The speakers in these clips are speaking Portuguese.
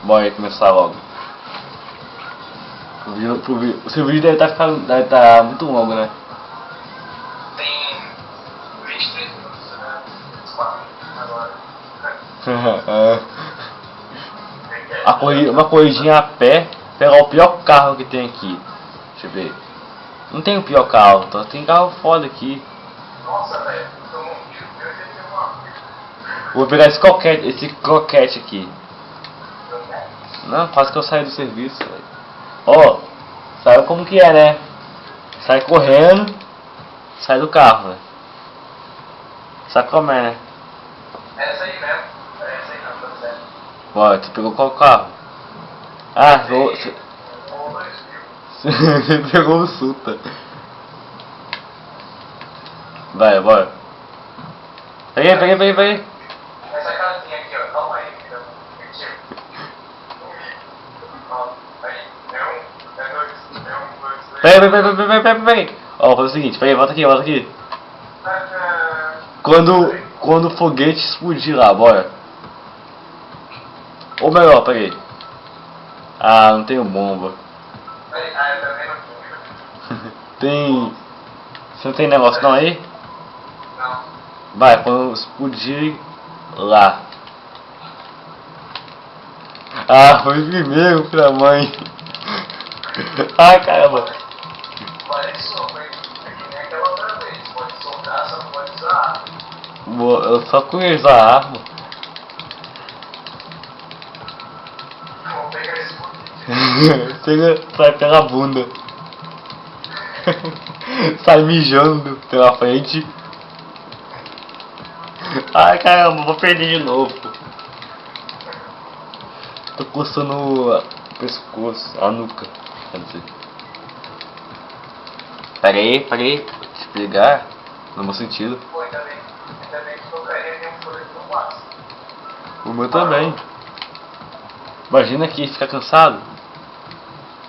Bora aí começar logo. O seu vídeo deve estar muito longo, né? Tem 23 minutos, né? 4 agora. Uma corridinha a pé, pegar o pior carro que tem aqui. Deixa eu ver. Não tem o pior carro, então tem carro foda aqui. Nossa, velho, tomou um tiro, eu já tenho uma. Vou pegar esse croquete aqui. Não, quase que eu saio do serviço, velho. Ó, sabe como que é, né? Sai correndo, sai do carro, né? Sabe como é, né? É essa aí mesmo. É essa aí mesmo, tá certo. Bora, tu pegou qual carro? Ah, você pegou o Suta. Vai, bora. Peguei. Essa casinha aqui, ó. Calma aí, filho. Ó, aí. É dois. Peraí. Ó, vou fazer o seguinte, peraí, volta aqui. Quando o foguete explodir lá, bora. Ou melhor, peraí. Ah, não tenho bomba. Eu também não tenho. Você não tem negócio não aí? Não. Vai, quando explodir lá. Ah, foi primeiro, filho da mãe. Ah, caramba. Parece sombra, hein? É que nem aquela outra vez. Pode soltar, só não pode usar. Eu só conheço a arma. Vou pegar esse foguete. Sai pela bunda. Sai mijando pela frente. Ai caramba, vou perder de novo. Tô coçando o pescoço, a nuca. Quer dizer. Parei. Te pegar no meu sentido. Pô, ainda bem que meu carinha tem um fôlego no máximo. O meu também. Imagina que ficar cansado.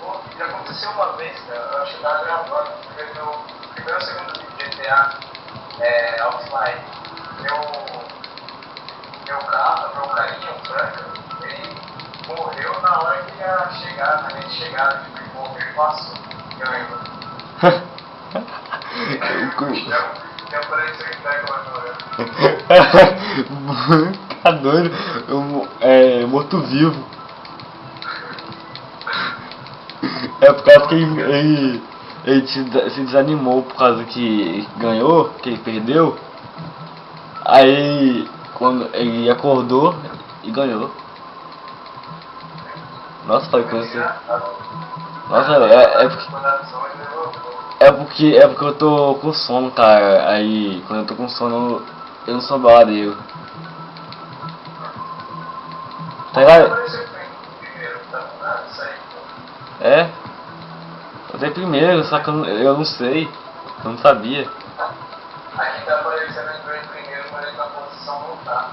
Pô, já aconteceu uma vez, cara. Eu acho que tava gravando. Foi meu primeiro ou segundo vídeo de GTA offline. Meu carinha, o Franca, ele morreu na hora que ia chegar, na minha chegada. Tipo, ele morreu e passou. Ganhou. Já parece que ele pega uma hora. Tá doido? Morto-vivo. É por causa que ele se desanimou por causa que ganhou, que ele perdeu. Aí quando ele acordou e ganhou. Nossa, foi coisa assim. Nossa, é porque eu tô com sono, cara. Aí quando eu tô com sono eu não sou baladeiro. Tá ligado? É? Eu dei primeiro, só que eu não sei. Eu não sabia. Aqui tá aparecendo entrou em primeiro, mas ele na posição não tá.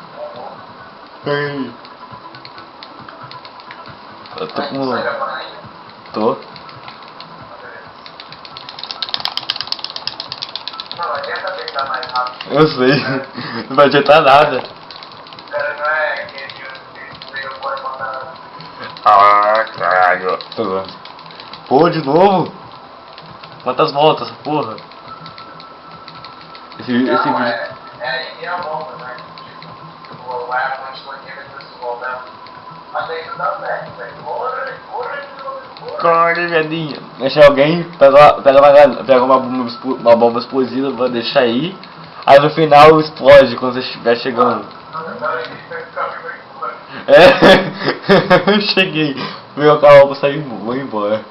Ei. Eu tô com. Sai gravando ainda? Tô. Não adianta apertar mais rápido. Eu sei. Não vai adiantar nada. O cara não é aquele que veio o corpo pra. Ah, caralho. Tô vendo. Pô, de novo? Quantas voltas essa porra? Esse vídeo. Não, é aí que é a volta, né? Tipo, vai a ponte todinha depois tu volta. Mas aí tu dá certo, velho. Corre. Corre, viadinha. Deixa alguém, pega uma bomba explosiva, vai deixar aí. Aí no final explode quando você estiver chegando. É, eu cheguei. Meu carro pra sair, vou embora.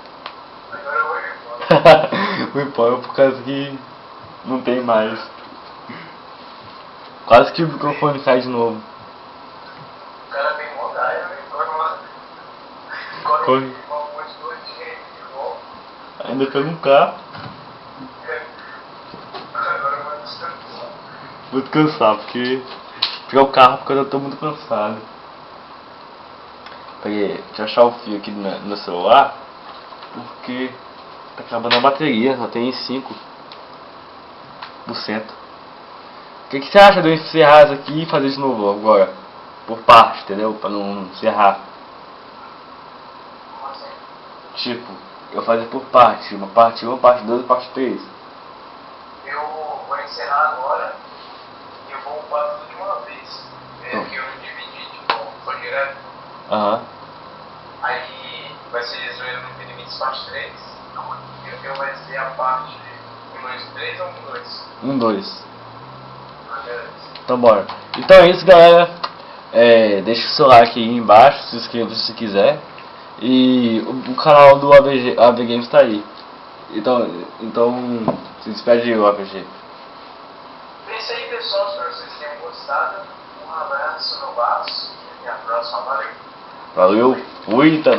Agora eu vou embora. Vou embora por causa que não tem mais. Quase que o microfone cai de novo. O cara tem vontade, né? Corre. Ainda pega um carro. Vou descansar porque pegar o carro porque eu tô muito cansado. Peguei, deixa eu achar o fio aqui no meu celular porque tá acabando a bateria, só tem 5%. O que você acha de eu encerrar isso aqui e fazer de novo agora? Por parte, entendeu? Pra não encerrar. Tipo, eu fazia por parte, uma parte 1, parte 2 e parte 3. Eu vou encerrar agora e eu vou upar tudo de uma vez. Porque eu dividi, tipo, foi direto. Aham. Aí vai ser Zoeira no Limites parte 3. E o teu vai ser a parte 1, 2, 3 ou 1, 2? 1, 2. Beleza. Então bora. Então é isso, galera. Deixa o seu like aí embaixo, se inscreva se quiser. E o canal do AV Games tá aí. Então se despede aí, o AVG. É isso aí, pessoal. Espero que vocês tenham gostado. Um abraço no baço e até a próxima. Valeu. Valeu, fui, tá